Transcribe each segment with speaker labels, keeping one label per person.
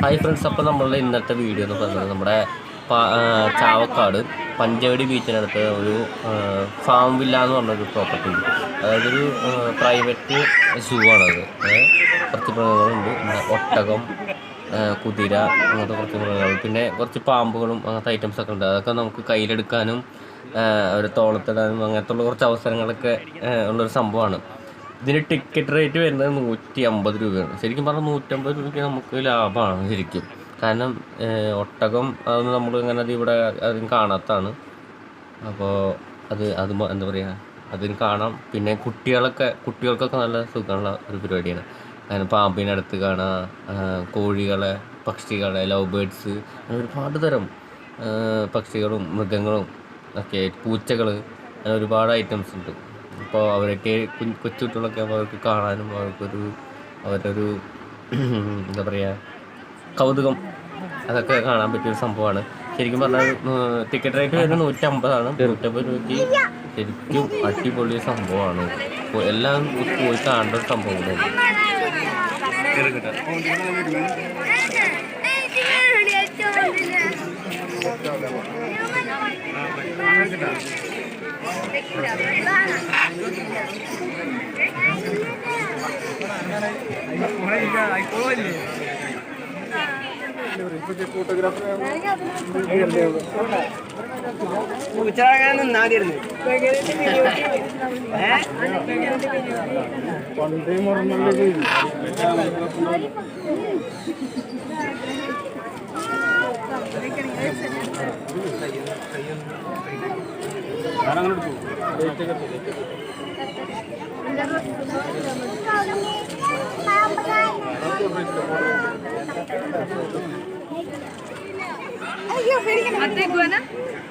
Speaker 1: Hi friends, അപ്പോൾ നമ്മളുടെ ഇന്നത്തെ വീഡിയോ എന്ന് പറയുന്നത് നമ്മുടെ ചാവക്കാട് പഞ്ചവടി ബീച്ചിനടുത്ത് ഒരു ഫാം വില്ല എന്ന് പറഞ്ഞൊരു പ്രോപ്പർട്ടി ഉണ്ട്. അതായത് ഒരു പ്രൈവറ്റ് സൂ ആണത്. കുറച്ച് മൃഗങ്ങളുണ്ട്, ഒട്ടകം, കുതിര, അങ്ങനത്തെ കുറച്ച് മൃഗങ്ങൾ, പിന്നെ കുറച്ച് പാമ്പുകളും അങ്ങനത്തെ ഐറ്റംസൊക്കെ ഉണ്ട്. അതൊക്കെ നമുക്ക് കയ്യിലെടുക്കാനും അവർ തോളത്തിടാനും അങ്ങനത്തെ കുറച്ച് അവസരങ്ങളൊക്കെ ഉള്ളൊരു സംഭവമാണ്. ഇതിന് ടിക്കറ്റ് റേറ്റ് വരുന്നത് 150 രൂപയാണ്. ശരിക്കും പറഞ്ഞാൽ 150 രൂപയ്ക്ക് നമുക്ക് ലാഭമാണ് ശരിക്കും. കാരണം ഒട്ടകം അതൊന്നും നമ്മൾ ഇങ്ങനെ ഇവിടെ അതും കാണാത്തതാണ്. അപ്പോൾ അത് എന്താ പറയുക, അതിന് കാണാം. പിന്നെ കുട്ടികൾക്കൊക്കെ നല്ല സുഖമുള്ള ഒരു പരിപാടിയാണ്. അങ്ങനെ പാമ്പിനടുത്ത് കാണാം, കോഴികളെ, പക്ഷികളെ, ലവ് ബേഡ്സ്, അങ്ങനെ ഒരുപാട് തരം പക്ഷികളും മൃഗങ്ങളും ഒക്കെ, പൂച്ചകൾ, അങ്ങനെ ഒരുപാട് ഐറ്റംസ് ഉണ്ട്. അപ്പോൾ അവരൊക്കെ കൊച്ചു കുട്ടികളൊക്കെ അവർക്ക് കാണാനും അവരുടെ എന്താ പറയുക, കൗതുകം, അതൊക്കെ കാണാൻ പറ്റിയൊരു സംഭവമാണ്. ശരിക്കും പറഞ്ഞാൽ ടിക്കറ്റ് റേറ്റ് വരുന്നത് 150 രൂപയ്ക്ക് ശരിക്കും അടിപൊളി സംഭവമാണ്. എല്ലാം പോയി കാണേണ്ട ഒരു സംഭവം കൂടെയാണ്.
Speaker 2: ഉച്ചാകാൻ നിന്നാടിയിരുന്നു പണ്ടേ മുറന്നല്ലേ.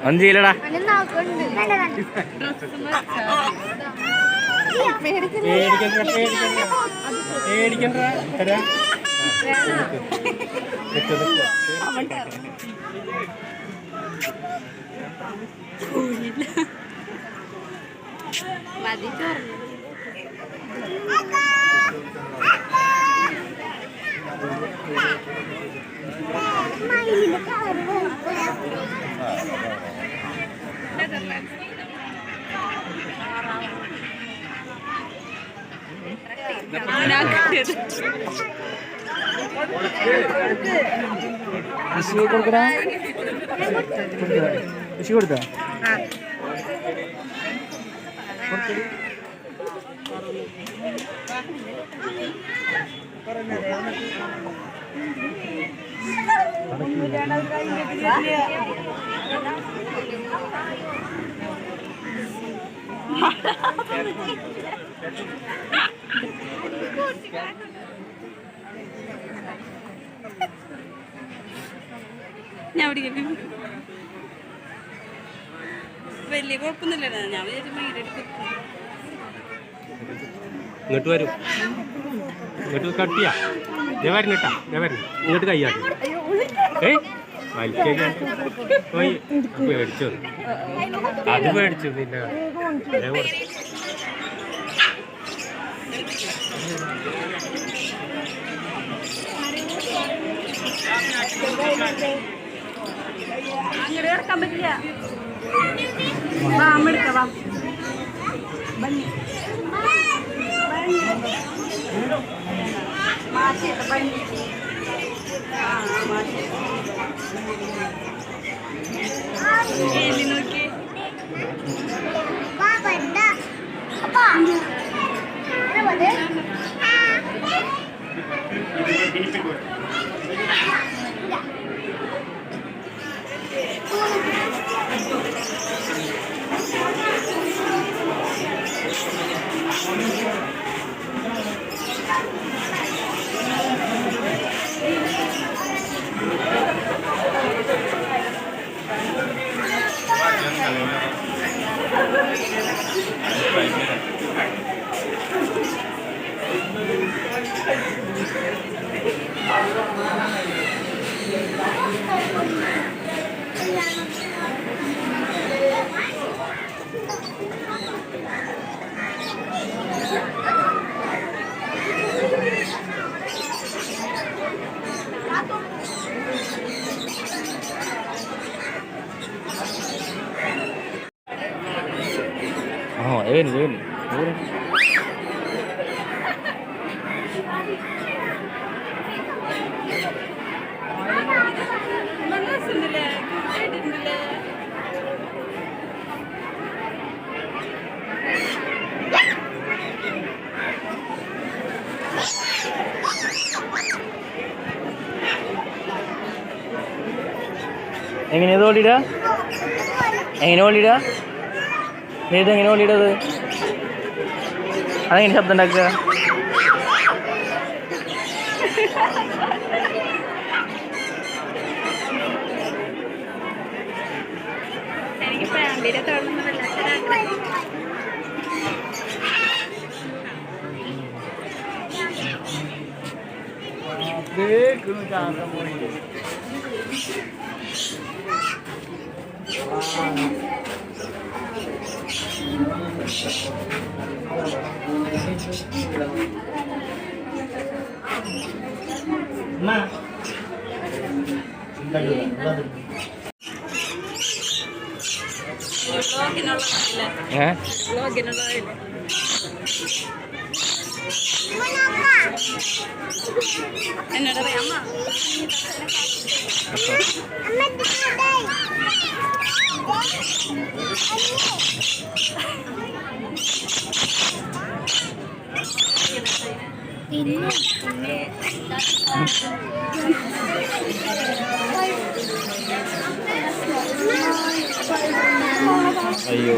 Speaker 1: അഞ്ചിലടാ
Speaker 2: കൊടുത്ത
Speaker 3: ഞാൻ വലിയ കുഴപ്പമൊന്നുമില്ല. ഞാൻ
Speaker 1: ഇങ്ങോട്ട് വരും, ഇങ്ങോട്ട് കട്ടിയാ. ഞാൻ വരുന്നിട്ടാ, ഞാൻ വരുന്നു. ഇങ്ങോട്ട് കൈയാട്ടി. പോയി പേടിച്ചു, അത് പേടിച്ചു. പിന്നെ
Speaker 3: അങ്ങനെ ഇറക്കാൻ പറ്റില്ല. വാമെടുക്കാം, ബന്നി മാറ്റിയിട്ട് ബന്നി നോക്കി നല്ല രസമുണ്ടല്ലേ കേട്ടിട്ടുണ്ടല്ലേ
Speaker 2: എങ്ങനെയത് ഓടിയിടാ എങ്ങനെ ഓടിയിടാ എങ്ങനെ ഓടിയിടത് അതെങ്ങനെ ശബ്ദം ഉണ്ടാക്കുക
Speaker 3: എനിക്ക് ഫാമിലിയെ കാണുന്നതല്ല എന്നോട് പറയാം അമ്മ
Speaker 1: അയ്യോ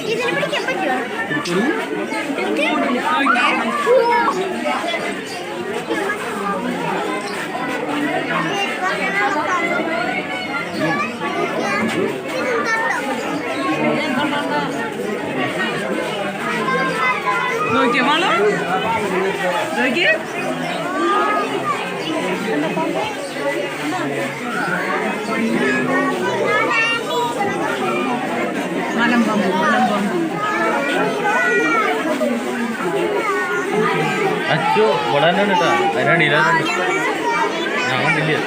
Speaker 1: ഇതിന് പിടിക്കാൻ പറ്റുമോ നോക്കിയ മോളോ നോക്കിയ അച്ചു ഇവിടെ തന്നെ കേട്ടോ അതിനടിയില്ല ഞാൻ കണ്ടില്ല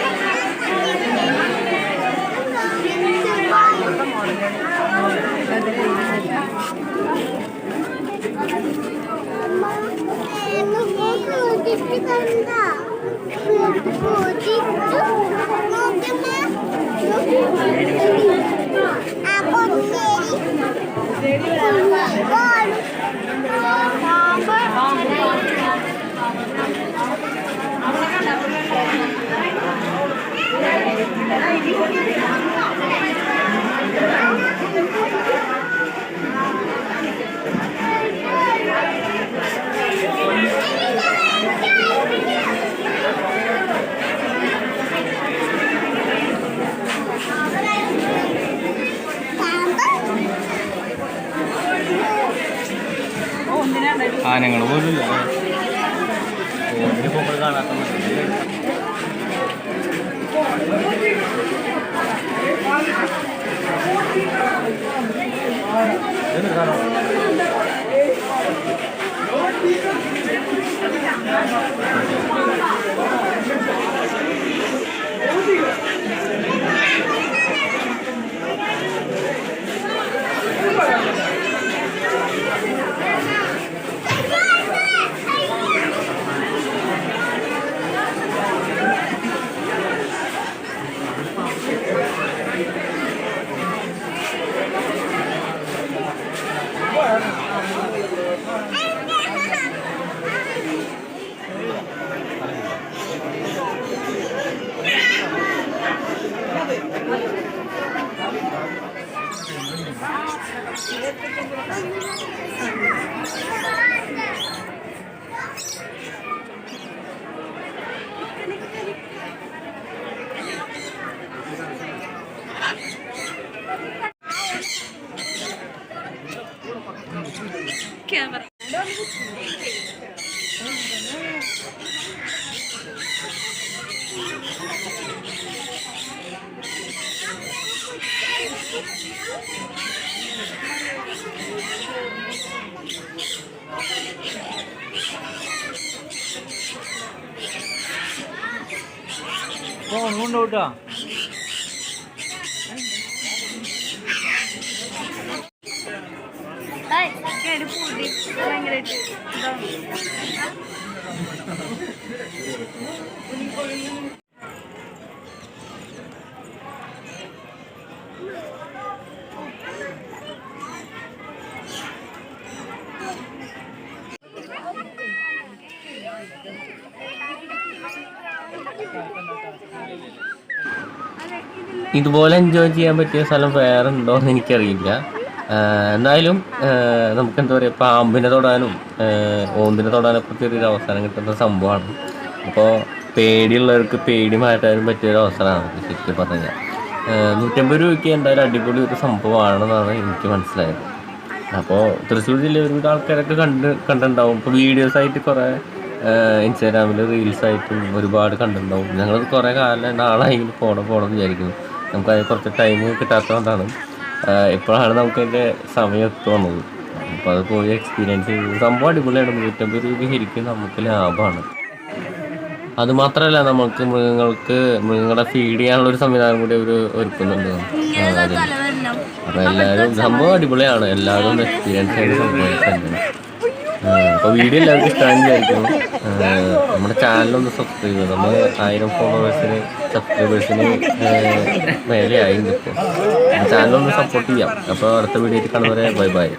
Speaker 1: ആനങ്ങൾ പോലും പോകുമ്പോൾ കാണാത്ത
Speaker 2: ഫോൺ കൊണ്ടുപോട്ടാ.
Speaker 3: ഭയങ്കരമായിട്ട്
Speaker 1: ഇതുപോലെ എൻജോയ് ചെയ്യാൻ പറ്റിയ സ്ഥലം വേറെ ഉണ്ടോ എന്ന് എനിക്കറിയില്ല. എന്നാലും നമുക്ക് എന്താ പറയുക, പാമ്പിനെ തൊടാനും ഓന്തിനെ തൊടാനൊക്കെ ചെറിയൊരു അവസരം കിട്ടുന്ന സംഭവമാണ്. അപ്പോൾ പേടിയുള്ളവർക്ക് പേടി മാറ്റാനും പറ്റിയൊരു അവസരമാണ് ശരിക്കും പറഞ്ഞാൽ. 150 രൂപയ്ക്ക് എന്തായാലും അടിപൊളി ഒരു സംഭവമാണെന്നാണ് എനിക്ക് മനസ്സിലായത്. അപ്പോൾ തൃശ്ശൂർ ജില്ലയിൽ ഒരുപാട് ആൾക്കാരൊക്കെ കണ്ടിട്ടുണ്ടാവും. ഇപ്പോൾ വീഡിയോസായിട്ട് കുറേ ഇൻസ്റ്റാഗ്രാമിൽ റീൽസായിട്ടും ഒരുപാട് കണ്ടിട്ടുണ്ടാവും. ഞങ്ങൾ കുറേ നാളായെങ്കിലും പോകണമെന്ന് വിചാരിക്കുന്നു. നമുക്കത് കുറച്ച് ടൈം കിട്ടാത്തതുകൊണ്ടാണ് ഇപ്പോഴാണ് നമുക്കതിൻ്റെ സമയം എത്തുന്നത്. അപ്പോൾ അത് പോയി എക്സ്പീരിയൻസ് ചെയ്ത് സംഭവം അടിപൊളിയാണ്. 150 രൂപ ശരിക്കും നമുക്ക് ലാഭമാണ്. അതുമാത്രമല്ല, നമുക്ക് മൃഗങ്ങളെ ഫീഡ് ചെയ്യാനുള്ളൊരു സംവിധാനം കൂടി അവർ ഒരുക്കുന്നുണ്ട്. അപ്പോൾ എല്ലാവരും സംഭവം അടിപൊളിയാണ്. എല്ലാവരും ഒന്ന് എക്സ്പീരിയൻസ് ചെയ്ത സംഭവം തന്നെ. അപ്പോൾ വീഡിയോ എല്ലാവർക്കും ഇഷ്ടമാണെന്ന് വിചാരിക്കുന്നു. നമ്മുടെ ചാനലൊന്ന് സബ്സ്ക്രൈബ് ചെയ്യുക. നമ്മൾ 1000 സബ്സ്ക്രൈബേഴ്സിന് മേലെ ആയി നിൽക്കും. ചാനലൊന്ന് സപ്പോർട്ട് ചെയ്യാം. അപ്പോൾ അടുത്ത വീഡിയോയിൽ കാണുന്നവരെ ബൈ ബൈ.